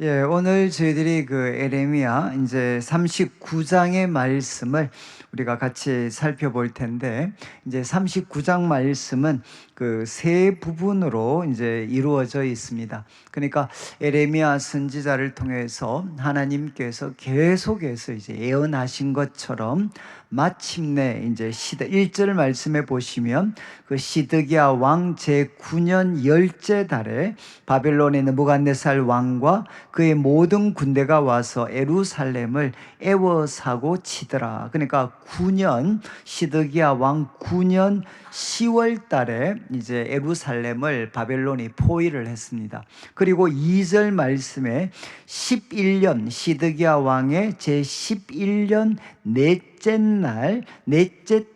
예, 오늘 저희들이 그 에레미야 이제 39장의 말씀을 우리가 같이 살펴볼 텐데, 이제 39장 말씀은 그 세 부분으로 이제 이루어져 있습니다. 그러니까 에레미야 선지자를 통해서 하나님께서 계속해서 이제 예언하신 것처럼 마침내 이제 1절 말씀에 보시면 그 시드기야 왕 제9년 열째 달에 바벨론의 느부갓네살 왕과 그의 모든 군대가 와서 예루살렘을 애워사고 치더라. 그러니까 9년, 시드기야 왕 9년 10월 달에 이제 예루살렘을 바벨론이 포위를 했습니다. 그리고 2절 말씀에 11년, 시드기야 왕의 제 11년 넷째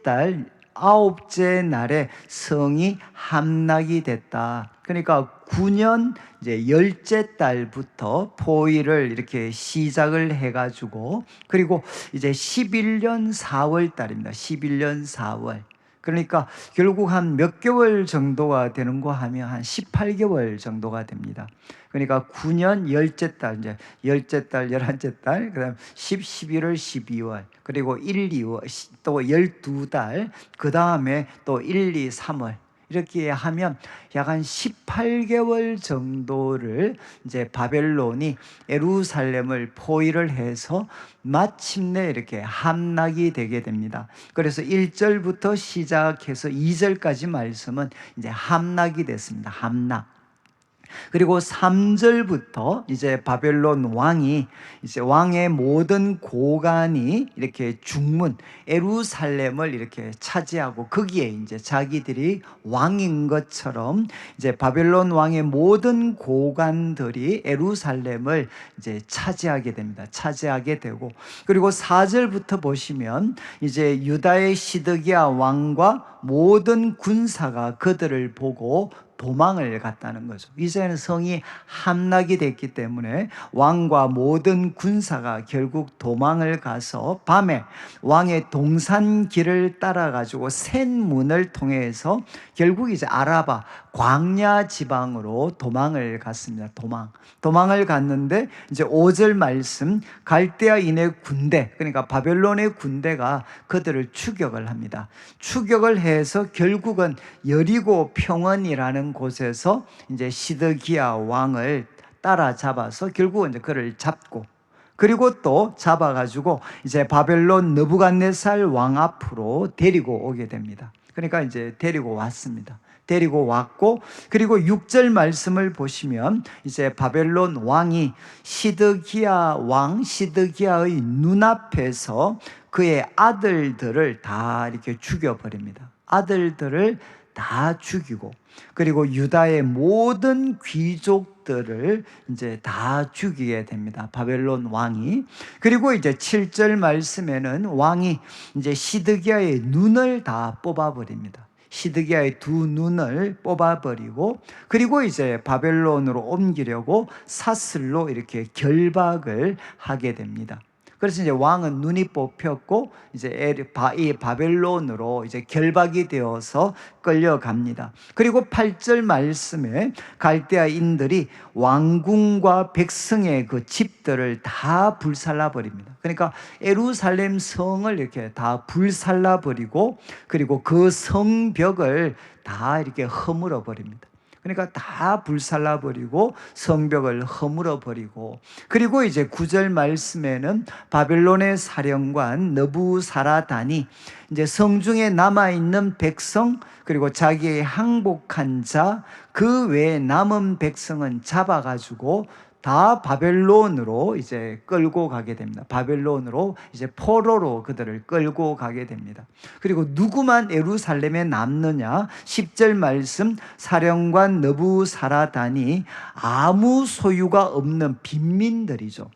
달 아홉째 날에 성이 함락이 됐다. 그러니까 9년 이제 열째 달부터 포위를 이렇게 시작을 해가지고, 그리고 이제 11년 4월 달입니다. 11년 4월. 그러니까 결국 한 몇 개월 정도가 되는 거 하면 한 18개월 정도가 됩니다. 그러니까 9년 열째 달, 이제 열째 달, 열한째 달, 그다음 11월, 12월, 그리고 1, 2월, 또 12달, 그 다음에 또 1, 2, 3월. 이렇게 하면 약 한 18개월 정도를 이제 바벨론이 예루살렘을 포위를 해서 마침내 이렇게 함락이 되게 됩니다. 그래서 1절부터 시작해서 2절까지 말씀은 이제 함락이 됐습니다. 함락. 그리고 3절부터 이제 바벨론 왕이 이제 왕의 모든 고관이 이렇게 중문 예루살렘을 이렇게 차지하고 거기에 이제 자기들이 왕인 것처럼 이제 바벨론 왕의 모든 고관들이 예루살렘을 이제 차지하게 됩니다. 차지하게 되고, 그리고 4절부터 보시면 이제 유다의 시드기야 왕과 모든 군사가 그들을 보고 도망을 갔다는 거죠. 이제는 성이 함락이 됐기 때문에 왕과 모든 군사가 결국 도망을 가서 밤에 왕의 동산길을 따라 가지고 센문을 통해서 결국 이제 아라바 광야 지방으로 도망을 갔습니다. 도망을 갔는데 이제 5절 말씀, 갈대아인의 군대, 그러니까 바벨론의 군대가 그들을 추격을 합니다. 추격을 해서 결국은 여리고 평원이라는 곳에서 이제 시드기야 왕을 따라잡아서 결국은 이제 그를 잡고, 그리고 또 잡아가지고 이제 바벨론 느부갓네살 왕 앞으로 데리고 오게 됩니다. 그러니까 이제 데리고 왔습니다. 데리고 왔고, 그리고 6절 말씀을 보시면 이제 바벨론 왕이 시드기야의 눈앞에서 그의 아들들을 다 이렇게 죽여버립니다. 아들들을 다 죽이고, 그리고 유다의 모든 귀족들을 이제 다 죽이게 됩니다. 바벨론 왕이. 그리고 이제 7절 말씀에는 왕이 이제 시드기야의 눈을 다 뽑아버립니다. 시드기야의 두 눈을 뽑아버리고, 그리고 이제 바벨론으로 옮기려고 사슬로 이렇게 결박을 하게 됩니다. 그래서 이제 왕은 눈이 뽑혔고 이제 이 바벨론으로 이제 결박이 되어서 끌려갑니다. 그리고 8절 말씀에 갈대아인들이 왕궁과 백성의 그 집들을 다 불살라 버립니다. 그러니까 예루살렘 성을 이렇게 다 불살라 버리고, 그리고 그 성벽을 다 이렇게 허물어 버립니다. 그러니까 다 불살라 버리고 성벽을 허물어 버리고, 그리고 이제 9절 말씀에는 바벨론의 사령관 느부사라단이 이제 성중에 남아 있는 백성, 그리고 자기의 항복한 자, 그 외에 남은 백성은 잡아가지고 다 바벨론으로 이제 끌고 가게 됩니다. 바벨론으로 이제 포로로 그들을 끌고 가게 됩니다. 그리고 누구만 예루살렘에 남느냐? 10절 말씀, 사령관 느부사라단이 아무 소유가 없는 빈민들이죠.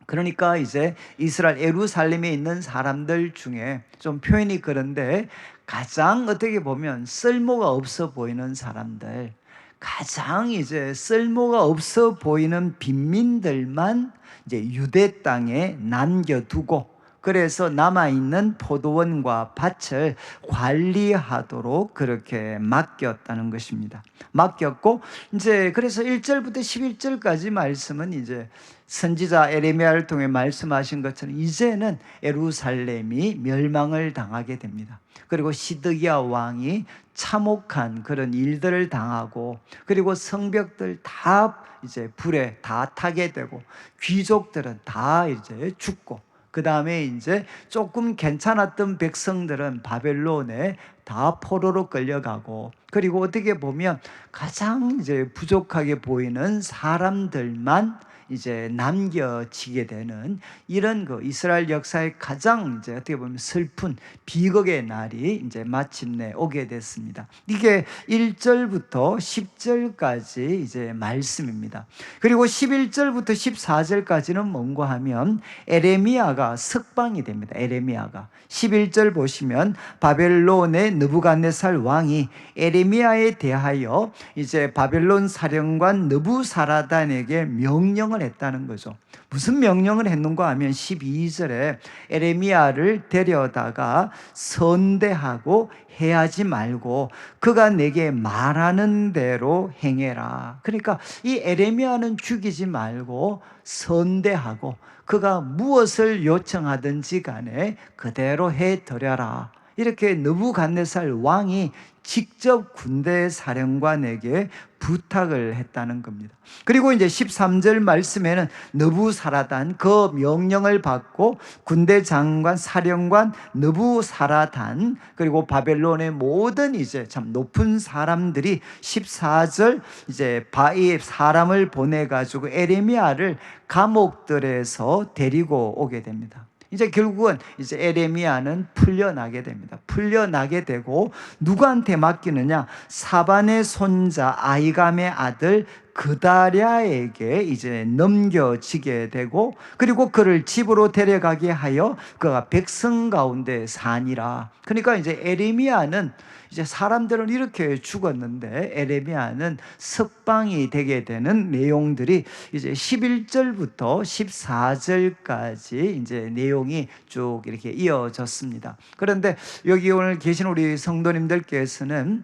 그러니까 이제 이스라엘 예루살렘에 있는 사람들 중에 좀 표현이 그런데 가장 어떻게 보면 쓸모가 없어 보이는 사람들, 가장 이제 쓸모가 없어 보이는 빈민들만 이제 유대 땅에 남겨두고, 그래서 남아있는 포도원과 밭을 관리하도록 그렇게 맡겼다는 것입니다. 맡겼고, 이제 그래서 1절부터 11절까지 말씀은 이제 선지자 에레미야를 통해 말씀하신 것처럼 이제는 예루살렘이 멸망을 당하게 됩니다. 그리고 시드기야 왕이 참혹한 그런 일들을 당하고, 그리고 성벽들 다 이제 불에 다 타게 되고, 귀족들은 다 이제 죽고, 그 다음에 이제 조금 괜찮았던 백성들은 바벨론에 다 포로로 끌려가고, 그리고 어떻게 보면 가장 이제 부족하게 보이는 사람들만 이제 남겨지게 되는 이런 그 이스라엘 역사의 가장 이제 어떻게 보면 슬픈 비극의 날이 이제 마침내 오게 됐습니다. 이게 1절부터 10절까지 이제 말씀입니다. 그리고 11절부터 14절까지는 뭔가 하면 에레미야가 석방이 됩니다. 에레미야가 11절 보시면 바벨론의 느부갓네살 왕이 에레미야에 대하여 이제 바벨론 사령관 느부사라단에게 명령을 했다는 거죠. 무슨 명령을 했는가 하면 12절에 에레미야를 데려다가 선대하고 해하지 말고 그가 내게 말하는 대로 행해라. 그러니까 이 에레미야는 죽이지 말고 선대하고 그가 무엇을 요청하든지 간에 그대로 해드려라. 이렇게 느부갓네살 왕이 직접 군대 사령관에게 부탁을 했다는 겁니다. 그리고 이제 13절 말씀에는 느부사라단, 그 명령을 받고 군대 장관, 사령관 느부사라단, 그리고 바벨론의 모든 이제 참 높은 사람들이 14절 이제 바이 사람을 보내가지고 에레미야를 감옥들에서 데리고 오게 됩니다. 이제 결국은 이제 에레미야는 풀려나게 됩니다. 풀려나게 되고 누구한테 맡기느냐? 사반의 손자 아이감의 아들 그다랴에게 이제 넘겨지게 되고, 그리고 그를 집으로 데려가게 하여 그가 백성 가운데 사니라. 그러니까 이제 에레미야는 이제 사람들은 이렇게 죽었는데 에레미야는 석방이 되게 되는 내용들이 이제 11절부터 14절까지 이제 내용이 쭉 이렇게 이어졌습니다. 그런데 여기 오늘 계신 우리 성도님들께서는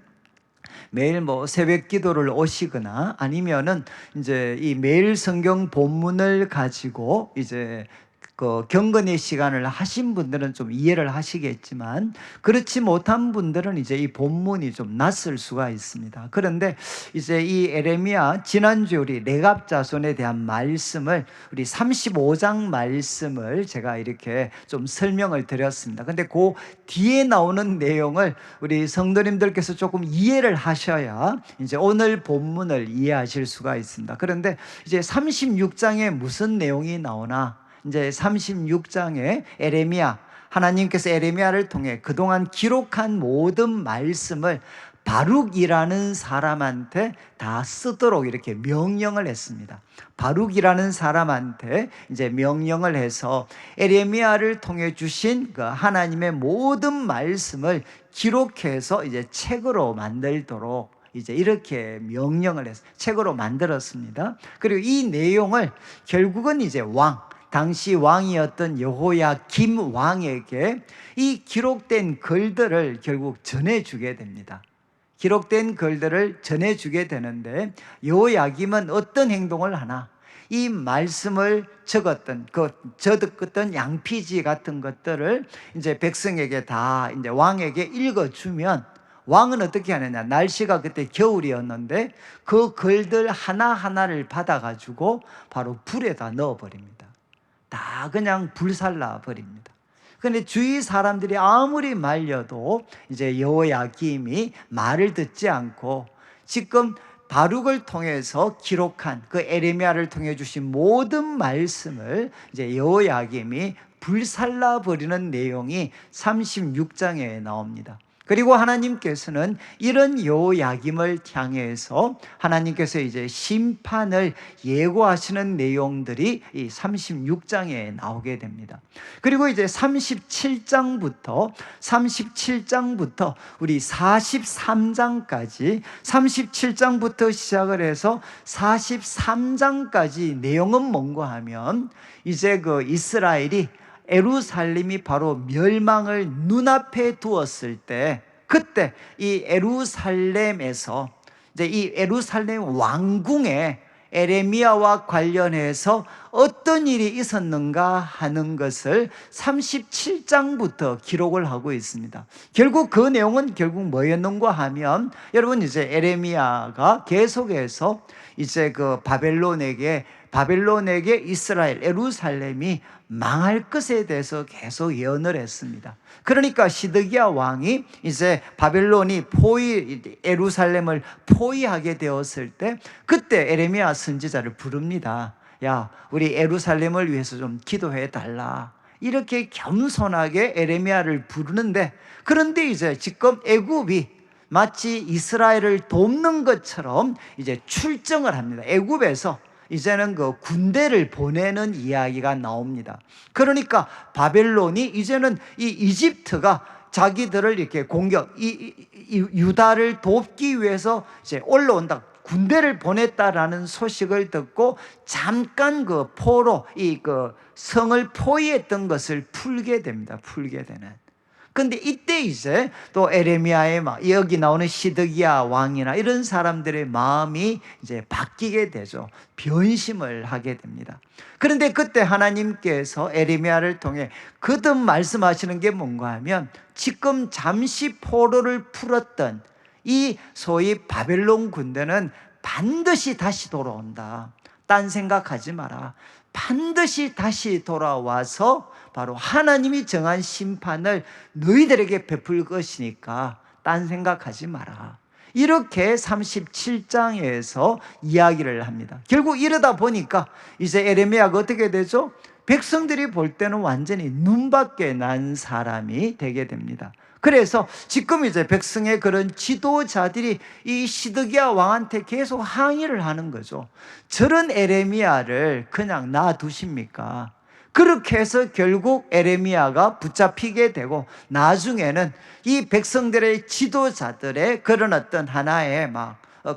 매일 뭐 새벽 기도를 오시거나 아니면은 이제 이 매일 성경 본문을 가지고 이제 그 경건의 시간을 하신 분들은 좀 이해를 하시겠지만, 그렇지 못한 분들은 이제 이 본문이 좀 낯설 수가 있습니다. 그런데 이제 이 에레미야, 지난주에 우리 레갑 자손에 대한 말씀을, 우리 35장 말씀을 제가 이렇게 좀 설명을 드렸습니다. 근데 그 뒤에 나오는 내용을 우리 성도님들께서 조금 이해를 하셔야 이제 오늘 본문을 이해하실 수가 있습니다. 그런데 이제 36장에 무슨 내용이 나오나, 이제 36장에 에레미야, 하나님께서 에레미야를 통해 그동안 기록한 모든 말씀을 바룩이라는 사람한테 다 쓰도록 이렇게 명령을 했습니다. 바룩이라는 사람한테 이제 명령을 해서 에레미야를 통해 주신 그 하나님의 모든 말씀을 기록해서 이제 책으로 만들도록 이제 이렇게 명령을 해서 책으로 만들었습니다. 그리고 이 내용을 결국은 이제 당시 왕이었던 여호야김 왕에게 이 기록된 글들을 결국 전해주게 됩니다. 기록된 글들을 전해주게 되는데, 여호야김은 어떤 행동을 하나? 이 말씀을 적었던 양피지 같은 것들을 이제 백성에게 다 이제 왕에게 읽어주면, 왕은 어떻게 하느냐? 날씨가 그때 겨울이었는데 그 글들 하나하나를 받아가지고 바로 불에다 넣어버립니다. 다 그냥 불살라 버립니다. 그런데 주위 사람들이 아무리 말려도 이제 여호야김이 말을 듣지 않고, 지금 바룩을 통해서 기록한 그 에레미야를 통해 주신 모든 말씀을 이제 여호야김이 불살라 버리는 내용이 36장에 나옵니다. 그리고 하나님께서는 이런 여호야김을 향해서 하나님께서 이제 심판을 예고하시는 내용들이 이 36장에 나오게 됩니다. 그리고 이제 37장부터 우리 43장까지, 37장부터 시작을 해서 43장까지 내용은 뭔가 하면, 이제 그 이스라엘이 예루살렘이 바로 멸망을 눈앞에 두었을 때, 그때 이 예루살렘에서 이제 이 예루살렘 왕궁에 에레미야와 관련해서 어떤 일이 있었는가 하는 것을 37장부터 기록을 하고 있습니다. 결국 그 내용은 결국 뭐였는가 하면, 여러분 이제 에레미야가 계속해서 이제 그 바벨론에게 이스라엘 예루살렘이 망할 것에 대해서 계속 예언을 했습니다. 그러니까 시드기야 왕이 이제 바벨론이 예루살렘을 포위하게 되었을 때, 그때 에레미야 선지자를 부릅니다. 야, 우리 예루살렘을 위해서 좀 기도해 달라. 이렇게 겸손하게 에레미야를 부르는데, 그런데 이제 지금 애굽이 마치 이스라엘을 돕는 것처럼 이제 출정을 합니다. 애굽에서 이제는 그 군대를 보내는 이야기가 나옵니다. 그러니까 바벨론이 이제는 이 이집트가 자기들을 이렇게 유다를 돕기 위해서 이제 올라온다, 군대를 보냈다라는 소식을 듣고 잠깐 그 포로 그 성을 포위했던 것을 풀게 됩니다. 풀게 되는. 근데 이때 이제 또 에레미야의 여기 나오는 시드기야 왕이나 이런 사람들의 마음이 이제 바뀌게 되죠. 변심을 하게 됩니다. 그런데 그때 하나님께서 에레미야를 통해 거듭 말씀하시는 게 뭔가 하면, 지금 잠시 포로를 풀었던 이 소위 바벨론 군대는 반드시 다시 돌아온다. 딴 생각하지 마라. 반드시 다시 돌아와서 바로 하나님이 정한 심판을 너희들에게 베풀 것이니까 딴 생각하지 마라. 이렇게 37장에서 이야기를 합니다. 결국 이러다 보니까 이제 에레미야가 어떻게 되죠? 백성들이 볼 때는 완전히 눈밖에 난 사람이 되게 됩니다. 그래서 지금 이제 백성의 그런 지도자들이 이 시드기야 왕한테 계속 항의를 하는 거죠. 저런 에레미야를 그냥 놔두십니까? 그렇게 해서 결국 에레미야가 붙잡히게 되고, 나중에는 이 백성들의 지도자들의 그런 어떤 하나의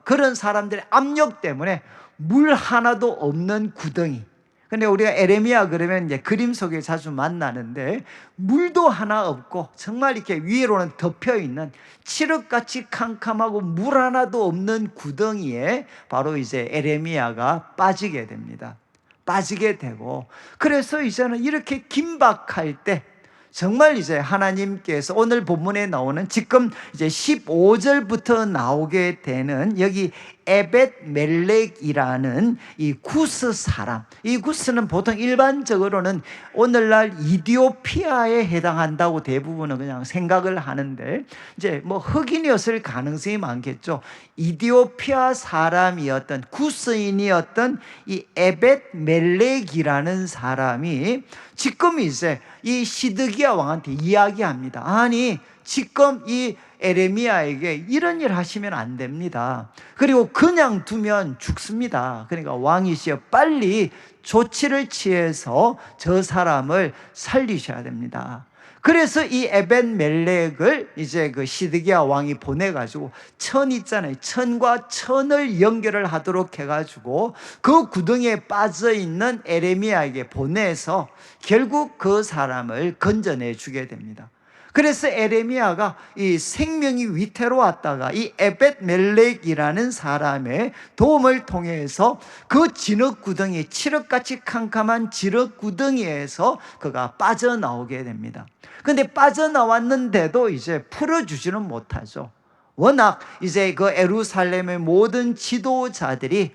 그런 사람들의 압력 때문에 물 하나도 없는 구덩이. 근데 우리가 에레미야 그러면 이제 그림 속에 자주 만나는데, 물도 하나 없고 정말 이렇게 위로는 덮여 있는 칠흑같이 캄캄하고 물 하나도 없는 구덩이에 바로 이제 에레미야가 빠지게 됩니다. 빠지게 되고, 그래서 이제는 이렇게 긴박할 때 정말 이제 하나님께서 오늘 본문에 나오는 지금 이제 15절부터 나오게 되는 여기 에벳멜렉이라는 이 구스 사람, 이 구스는 보통 일반적으로는 오늘날 이디오피아에 해당한다고 대부분은 그냥 생각을 하는데, 이제 뭐 흑인이었을 가능성이 많겠죠. 이디오피아 사람이었던 구스인이었던 이 에벳멜렉이라는 사람이 지금 이제 이 시드기야 왕한테 이야기합니다. 아니, 지금 이 에레미야에게 이런 일 하시면 안 됩니다. 그리고 그냥 두면 죽습니다. 그러니까 왕이시여 빨리 조치를 취해서 저 사람을 살리셔야 됩니다. 그래서 이 에벳멜렉을 이제 그 시드기야 왕이 보내가지고 천 있잖아요. 천과 천을 연결을 하도록 해가지고 그 구덩이에 빠져있는 에레미야에게 보내서 결국 그 사람을 건져내 주게 됩니다. 그래서 에레미야가 이 생명이 위태로웠다가 이 에벳멜렉이라는 사람의 도움을 통해서 그 진흙구덩이, 칠흑같이 캄캄한 진흙구덩이에서 그가 빠져나오게 됩니다. 근데 빠져나왔는데도 이제 풀어주지는 못하죠. 워낙 이제 그 예루살렘의 모든 지도자들이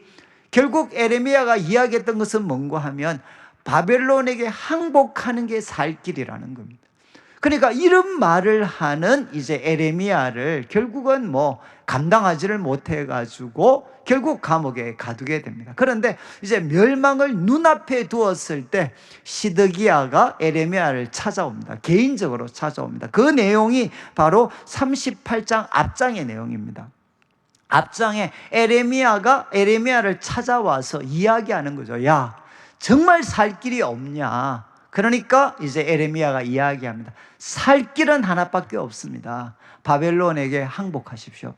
결국 에레미야가 이야기했던 것은 뭔가 하면 바벨론에게 항복하는 게 살 길이라는 겁니다. 그러니까 이런 말을 하는 이제 에레미야를 결국은 뭐 감당하지를 못해가지고 결국 감옥에 가두게 됩니다. 그런데 이제 멸망을 눈앞에 두었을 때 시드기야가 에레미야를 찾아옵니다. 개인적으로 찾아옵니다. 그 내용이 바로 38장 앞장의 내용입니다. 앞장에 에레미야가 에레미야를 찾아와서 이야기하는 거죠. 야, 정말 살 길이 없냐? 그러니까 이제 에레미야가 이야기합니다. 살 길은 하나밖에 없습니다. 바벨론에게 항복하십시오.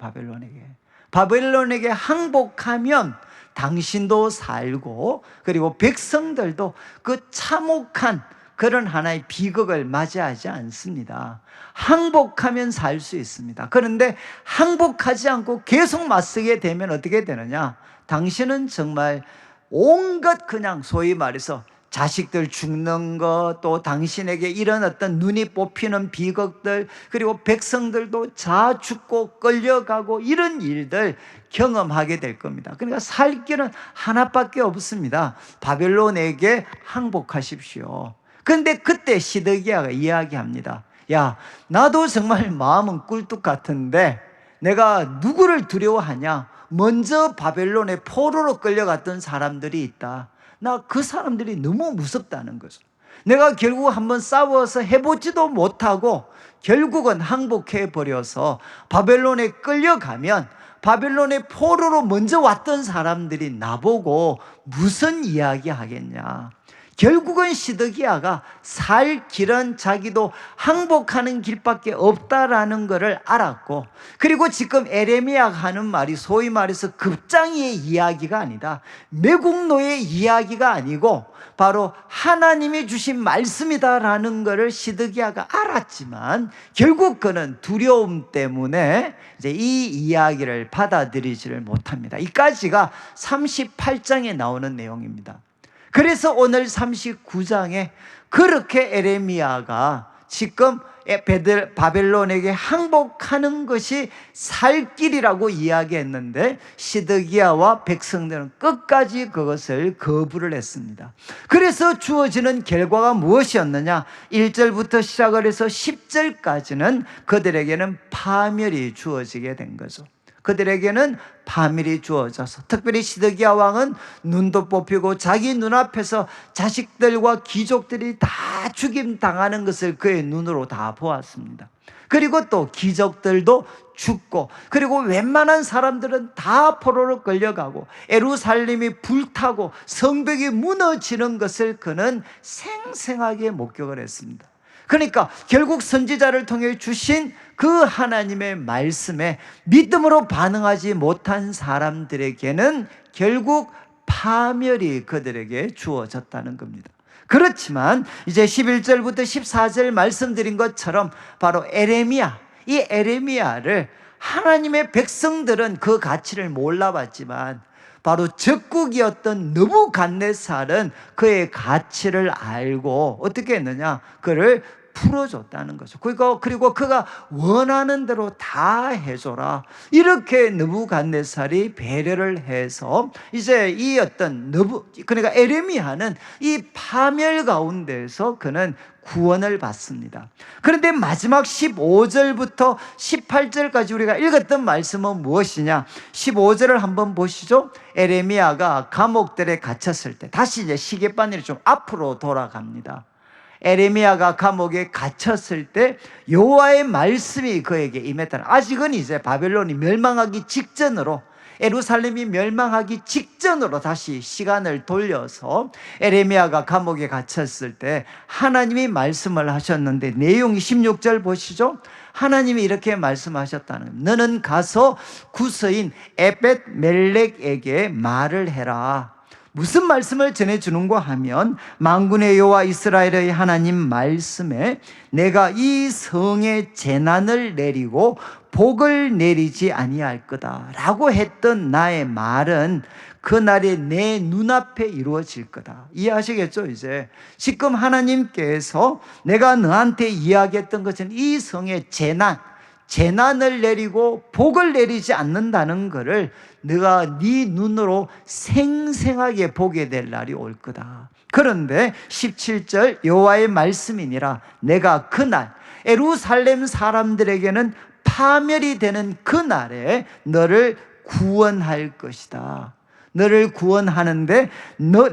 바벨론에게 항복하면 당신도 살고, 그리고 백성들도 그 참혹한 그런 하나의 비극을 맞이하지 않습니다. 항복하면 살 수 있습니다. 그런데 항복하지 않고 계속 맞서게 되면 어떻게 되느냐? 당신은 정말 온갖 그냥 소위 말해서 자식들 죽는 것, 또 당신에게 이런 어떤 눈이 뽑히는 비극들, 그리고 백성들도 자 죽고 끌려가고 이런 일들 경험하게 될 겁니다. 그러니까 살 길은 하나밖에 없습니다. 바벨론에게 항복하십시오. 그런데 그때 시드기야가 이야기합니다. 야, 나도 정말 마음은 꿀뚝 같은데 내가 누구를 두려워하냐? 먼저 바벨론의 포로로 끌려갔던 사람들이 있다. 나 그 사람들이 너무 무섭다는 거죠. 내가 결국 한번 싸워서 해보지도 못하고 결국은 항복해버려서 바벨론에 끌려가면 바벨론의 포로로 먼저 왔던 사람들이 나보고 무슨 이야기 하겠냐. 결국은 시드기야가 살 길은 자기도 항복하는 길밖에 없다라는 것을 알았고, 그리고 지금 에레미야가 하는 말이 소위 말해서 급장이의 이야기가 아니다, 매국노의 이야기가 아니고 바로 하나님이 주신 말씀이다라는 것을 시드기야가 알았지만 결국 그는 두려움 때문에 이제 이 이야기를 받아들이지를 못합니다. 이까지가 38장에 나오는 내용입니다. 그래서 오늘 39장에 그렇게 에레미야가 지금 바벨론에게 항복하는 것이 살 길이라고 이야기했는데 시드기야와 백성들은 끝까지 그것을 거부를 했습니다. 그래서 주어지는 결과가 무엇이었느냐? 1절부터 시작을 해서 10절까지는 그들에게는 파멸이 주어지게 된 거죠. 그들에게는 파멸이 주어져서, 특별히 시드기야 왕은 눈도 뽑히고 자기 눈앞에서 자식들과 귀족들이 다 죽임 당하는 것을 그의 눈으로 다 보았습니다. 그리고 또 귀족들도 죽고, 그리고 웬만한 사람들은 다 포로로 끌려가고 예루살렘이 불타고 성벽이 무너지는 것을 그는 생생하게 목격을 했습니다. 그러니까 결국 선지자를 통해 주신 그 하나님의 말씀에 믿음으로 반응하지 못한 사람들에게는 결국 파멸이 그들에게 주어졌다는 겁니다. 그렇지만 이제 11절부터 14절 말씀드린 것처럼 바로 에레미야, 이 에레미야를 하나님의 백성들은 그 가치를 몰라봤지만 바로 적국이었던 느부갓네살은 그의 가치를 알고 어떻게 했느냐? 그를 풀어줬다는 거죠. 그리고 그가 원하는 대로 다 해줘라, 이렇게 느부갓네살이 배려를 해서 이제 이 어떤 그러니까 에레미야는 이 파멸 가운데서 그는 구원을 받습니다. 그런데 마지막 15절부터 18절까지 우리가 읽었던 말씀은 무엇이냐? 15절을 한번 보시죠. 에레미야가 감옥들에 갇혔을 때, 다시 이제 시계바늘이 좀 앞으로 돌아갑니다. 에레미야가 감옥에 갇혔을 때 여호와의 말씀이 그에게 임했다. 아직은 이제 바벨론이 멸망하기 직전으로, 예루살렘이 멸망하기 직전으로 다시 시간을 돌려서 에레미야가 감옥에 갇혔을 때 하나님이 말씀을 하셨는데, 내용이 16절 보시죠. 하나님이 이렇게 말씀하셨다는 겁니다. 너는 가서 구서인 에벳멜렉에게 말을 해라. 무슨 말씀을 전해주는가 하면, 만군의 여호와 이스라엘의 하나님 말씀에 내가 이 성에 재난을 내리고 복을 내리지 아니할 거다 라고 했던 나의 말은 그날에 내 눈앞에 이루어질 거다. 이해하시겠죠? 이제 지금 하나님께서 내가 너한테 이야기했던 것은 이 성에 재난을 내리고 복을 내리지 않는다는 것을 네가 네 눈으로 생생하게 보게 될 날이 올 거다. 그런데 17절 여호와의 말씀이니라, 내가 그날 예루살렘 사람들에게는 파멸이 되는 그날에 너를 구원할 것이다. 너를 구원하는데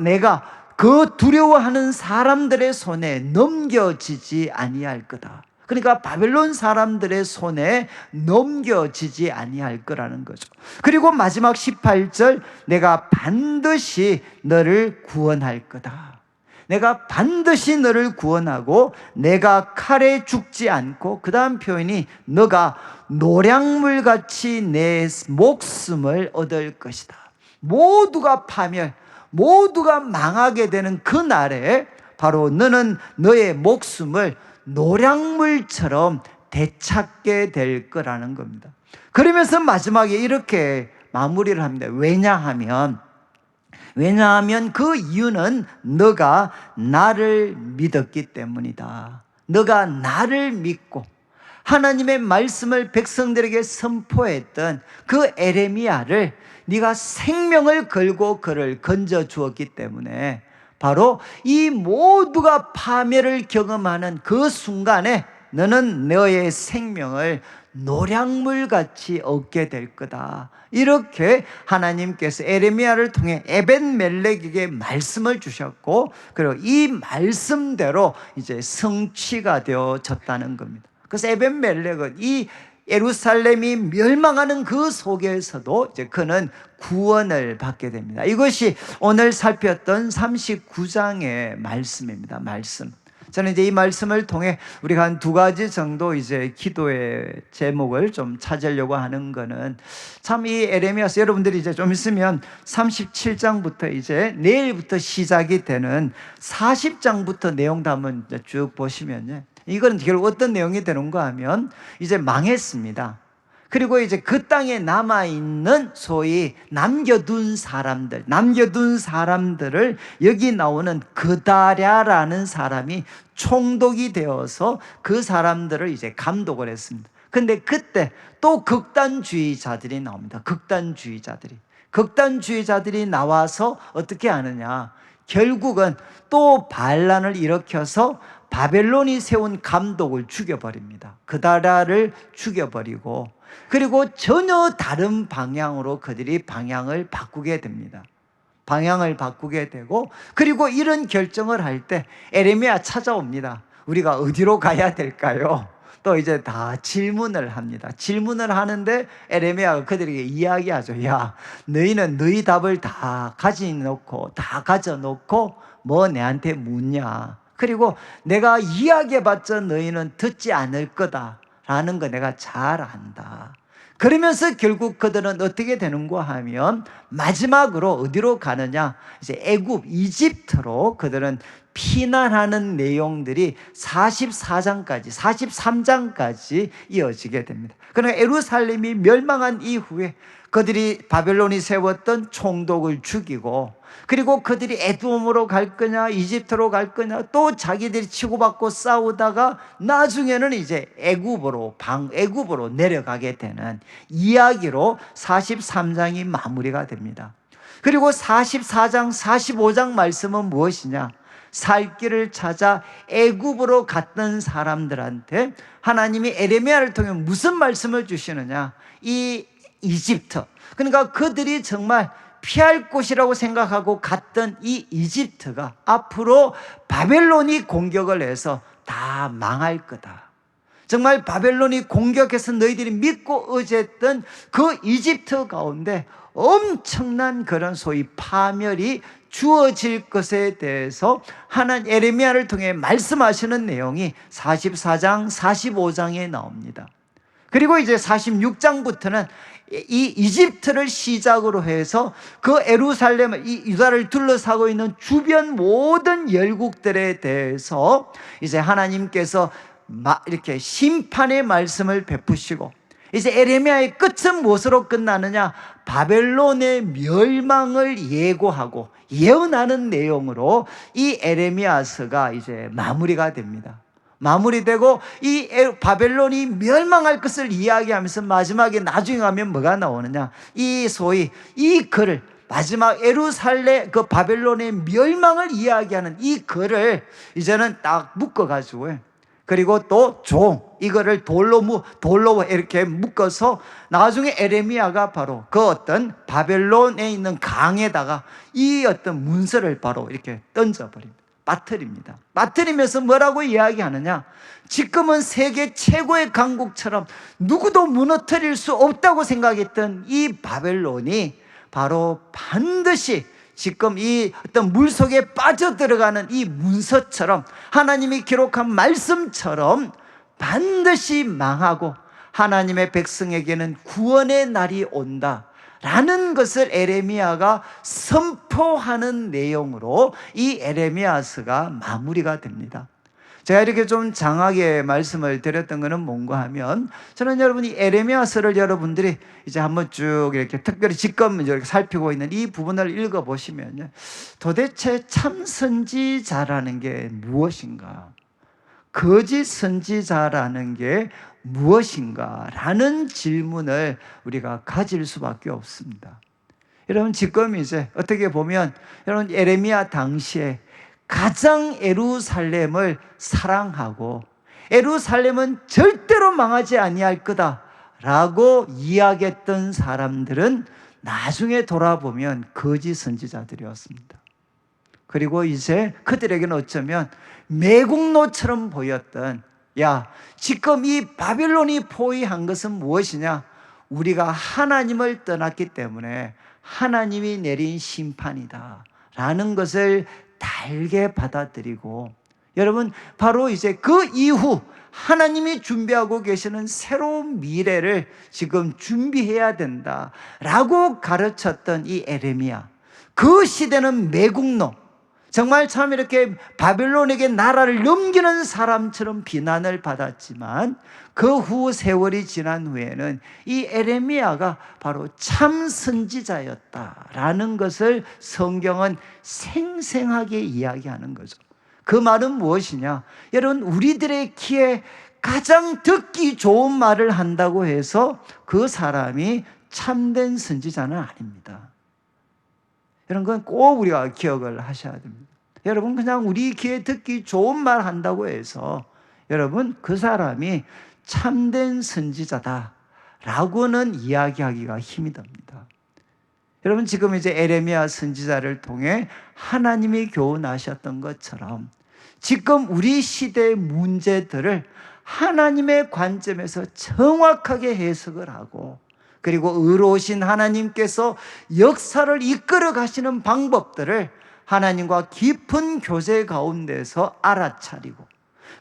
내가 그 두려워하는 사람들의 손에 넘겨지지 아니할 거다. 그러니까 바벨론 사람들의 손에 넘겨지지 아니할 거라는 거죠. 그리고 마지막 18절, 내가 반드시 너를 구원할 거다. 내가 반드시 너를 구원하고 내가 칼에 죽지 않고, 그 다음 표현이 너가 노량물같이 내 목숨을 얻을 것이다. 모두가 파멸, 모두가 망하게 되는 그날에 바로 너는 너의 목숨을 노량물처럼 되찾게 될 거라는 겁니다. 그러면서 마지막에 이렇게 마무리를 합니다. 왜냐하면 그 이유는 너가 나를 믿었기 때문이다. 너가 나를 믿고 하나님의 말씀을 백성들에게 선포했던 그 에레미야를 네가 생명을 걸고 그를 건져 주었기 때문에 바로 이 모두가 파멸을 경험하는 그 순간에 너는 너의 생명을 노량물같이 얻게 될 거다. 이렇게 하나님께서 에레미야를 통해 에벤멜렉에게 말씀을 주셨고, 그리고 이 말씀대로 이제 성취가 되어졌다는 겁니다. 그래서 에벤멜렉은 이 예루살렘이 멸망하는 그 속에서도 이제 그는 구원을 받게 됩니다. 이것이 오늘 살폈던 39장의 말씀입니다. 저는 이제 이 말씀을 통해 우리가 한 두 가지 정도 이제 기도의 제목을 좀 찾으려고 하는 거는, 참 이 에레미야서 여러분들이 이제 좀 있으면 37장부터 이제 내일부터 시작이 되는 40장부터 내용도 한번 쭉 보시면요, 이거는 결국 어떤 내용이 되는가 하면 이제 망했습니다. 그리고 이제 그 땅에 남아있는 소위 남겨둔 사람들을 여기 나오는 그다랴라는 사람이 총독이 되어서 그 사람들을 이제 감독을 했습니다. 근데 그때 또 극단주의자들이 나옵니다. 극단주의자들이 나와서 어떻게 하느냐, 결국은 또 반란을 일으켜서 바벨론이 세운 감독을 죽여버립니다. 그다랴를 죽여버리고, 그리고 전혀 다른 방향으로 그들이 방향을 바꾸게 됩니다. 그리고 이런 결정을 할 때 에레미야 찾아옵니다. 우리가 어디로 가야 될까요? 또 이제 다 질문을 합니다. 질문을 하는데 에레미야가 그들에게 이야기하죠. 야, 너희는 너희 답을 다 가져놓고 뭐 내한테 묻냐. 그리고 내가 이야기해봤자 너희는 듣지 않을 거다라는 거 내가 잘 안다. 그러면서 결국 그들은 어떻게 되는가 하면 마지막으로 어디로 가느냐, 이제 애굽, 이집트로 그들은 피난하는 내용들이 43장까지 이어지게 됩니다. 그러나 예루살렘이 멸망한 이후에 그들이 바벨론이 세웠던 총독을 죽이고, 그리고 그들이 에돔으로 갈 거냐 이집트로 갈 거냐, 또 자기들이 치고받고 싸우다가 나중에는 이제 애굽으로 내려가게 되는 이야기로 43장이 마무리가 됩니다. 그리고 44장 45장 말씀은 무엇이냐, 살 길을 찾아 애굽으로 갔던 사람들한테 하나님이 에레미야를 통해 무슨 말씀을 주시느냐, 이 이집트, 그러니까 그들이 정말 피할 곳이라고 생각하고 갔던 이 이집트가 앞으로 바벨론이 공격을 해서 다 망할 거다. 정말 바벨론이 공격해서 너희들이 믿고 의지했던 그 이집트 가운데 엄청난 그런 소위 파멸이 주어질 것에 대해서 하나님 에레미야를 통해 말씀하시는 내용이 44장 45장에 나옵니다. 그리고 이제 46장부터는 이 이집트를 시작으로 해서 그 예루살렘을, 이 유다를 둘러싸고 있는 주변 모든 열국들에 대해서 이제 하나님께서 이렇게 심판의 말씀을 베푸시고, 이제 에레미야의 끝은 무엇으로 끝나느냐, 바벨론의 멸망을 예고하고 예언하는 내용으로 이 에레미야서가 이제 마무리가 됩니다. 마무리되고 이 바벨론이 멸망할 것을 이야기하면서 마지막에 나중에 가면 뭐가 나오느냐, 이 소위 이 글을, 마지막 예루살렘 그 바벨론의 멸망을 이야기하는 이 글을 이제는 딱 묶어가지고, 그리고 또 이거를 돌로 이렇게 묶어서 나중에 에레미야가 바로 그 어떤 바벨론에 있는 강에다가 이 어떤 문서를 바로 이렇게 던져버립니다. 빠뜨리면서 뭐라고 이야기하느냐, 지금은 세계 최고의 강국처럼 누구도 무너뜨릴 수 없다고 생각했던 이 바벨론이 바로 반드시 지금 이 어떤 물속에 빠져들어가는 이 문서처럼, 하나님이 기록한 말씀처럼 반드시 망하고 하나님의 백성에게는 구원의 날이 온다 라는 것을 에레미야가 선포하는 내용으로 이 에레미야서가 마무리가 됩니다. 제가 이렇게 좀 장하게 말씀을 드렸던 것은 뭔가 하면, 저는 여러분이 에레미야서를 여러분들이 이제 한번 쭉 이렇게 특별히 지금 이렇게 살피고 있는 이 부분을 읽어보시면 도대체 참 선지자라는 게 무엇인가, 거짓 선지자라는 게 무엇인가 라는 질문을 우리가 가질 수밖에 없습니다. 여러분, 지금 이제 어떻게 보면 여러분 에레미야 당시에 가장 예루살렘을 사랑하고 예루살렘은 절대로 망하지 아니할 거다라고 이야기했던 사람들은 나중에 돌아보면 거짓 선지자들이었습니다. 그리고 이제 그들에게는 어쩌면 매국노처럼 보였던, 야, 지금 이 바빌론이 포위한 것은 무엇이냐? 우리가 하나님을 떠났기 때문에 하나님이 내린 심판이다 라는 것을 달게 받아들이고, 여러분 바로 이제 그 이후 하나님이 준비하고 계시는 새로운 미래를 지금 준비해야 된다라고 가르쳤던 이 에레미야, 그 시대는 매국노, 정말 참 이렇게 바빌론에게 나라를 넘기는 사람처럼 비난을 받았지만 그 후 세월이 지난 후에는 이 에레미야가 바로 참 선지자였다라는 것을 성경은 생생하게 이야기하는 거죠. 그 말은 무엇이냐? 여러분, 우리들의 귀에 가장 듣기 좋은 말을 한다고 해서 그 사람이 참된 선지자는 아닙니다. 이런 건 꼭 우리가 기억을 하셔야 됩니다. 여러분, 그냥 우리 귀에 듣기 좋은 말 한다고 해서 여러분 그 사람이 참된 선지자다라고는 이야기하기가 힘이 듭니다. 여러분, 지금 이제 에레미야 선지자를 통해 하나님이 교훈하셨던 것처럼 지금 우리 시대의 문제들을 하나님의 관점에서 정확하게 해석을 하고, 그리고 의로우신 하나님께서 역사를 이끌어 가시는 방법들을 하나님과 깊은 교제 가운데서 알아차리고,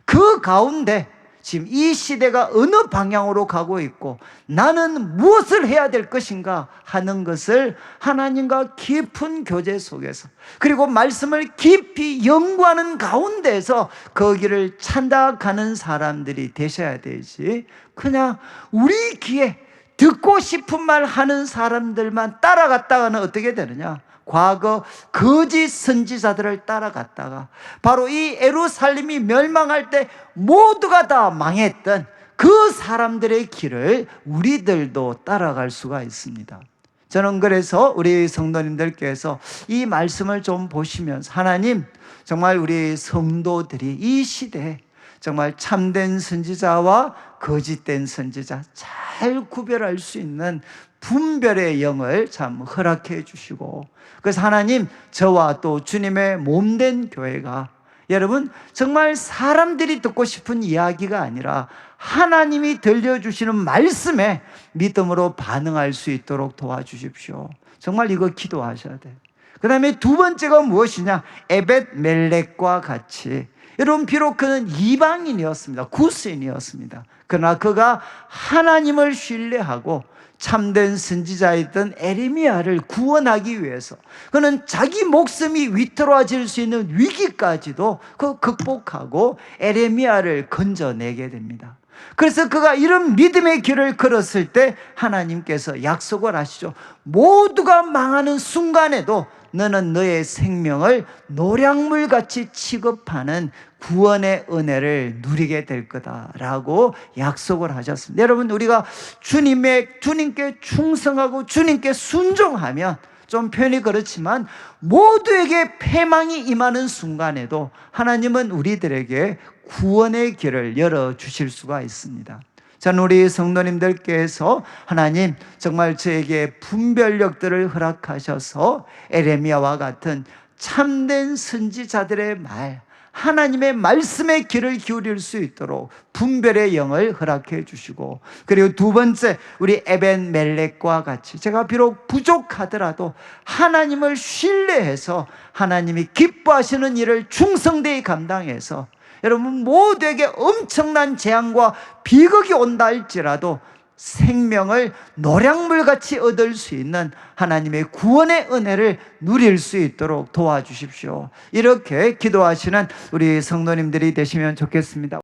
그 가운데 지금 이 시대가 어느 방향으로 가고 있고 나는 무엇을 해야 될 것인가 하는 것을 하나님과 깊은 교제 속에서, 그리고 말씀을 깊이 연구하는 가운데서 거기를 찾아가는 사람들이 되셔야 되지, 그냥 우리 귀에 듣고 싶은 말 하는 사람들만 따라갔다가는 어떻게 되느냐? 과거 거짓 선지자들을 따라갔다가 바로 이 예루살렘이 멸망할 때 모두가 다 망했던 그 사람들의 길을 우리들도 따라갈 수가 있습니다. 저는 그래서 우리 성도님들께서 이 말씀을 좀 보시면서, 하나님, 정말 우리 성도들이 이 시대에 정말 참된 선지자와 거짓된 선지자 잘 구별할 수 있는 분별의 영을 참 허락해 주시고, 그래서 하나님, 저와 또 주님의 몸된 교회가 여러분 정말 사람들이 듣고 싶은 이야기가 아니라 하나님이 들려주시는 말씀에 믿음으로 반응할 수 있도록 도와주십시오. 정말 이거 기도하셔야 돼요. 그 다음에 두 번째가 무엇이냐? 에벳 멜렉과 같이, 여러분 비록 그는 이방인이었습니다. 구스인이었습니다. 그러나 그가 하나님을 신뢰하고 참된 선지자였던 에레미야를 구원하기 위해서 그는 자기 목숨이 위태로워질 수 있는 위기까지도 극복하고 에레미야를 건져내게 됩니다. 그래서 그가 이런 믿음의 길을 걸었을 때 하나님께서 약속을 하시죠. 모두가 망하는 순간에도 너는 너의 생명을 노량물같이 취급하는 구원의 은혜를 누리게 될 거다라고 약속을 하셨습니다. 여러분, 우리가 주님께 충성하고 주님께 순종하면, 좀 표현이 그렇지만 모두에게 패망이 임하는 순간에도 하나님은 우리들에게 구원의 길을 열어주실 수가 있습니다. 저는 우리 성도님들께서 하나님 정말 저에게 분별력들을 허락하셔서 에레미야와 같은 참된 선지자들의 말, 하나님의 말씀의 귀를 기울일 수 있도록 분별의 영을 허락해 주시고, 그리고 두 번째, 우리 에벳 멜렉과 같이 제가 비록 부족하더라도 하나님을 신뢰해서 하나님이 기뻐하시는 일을 충성되이 감당해서 여러분 모두에게 엄청난 재앙과 비극이 온다 할지라도 생명을 노량물같이 얻을 수 있는 하나님의 구원의 은혜를 누릴 수 있도록 도와주십시오. 이렇게 기도하시는 우리 성도님들이 되시면 좋겠습니다.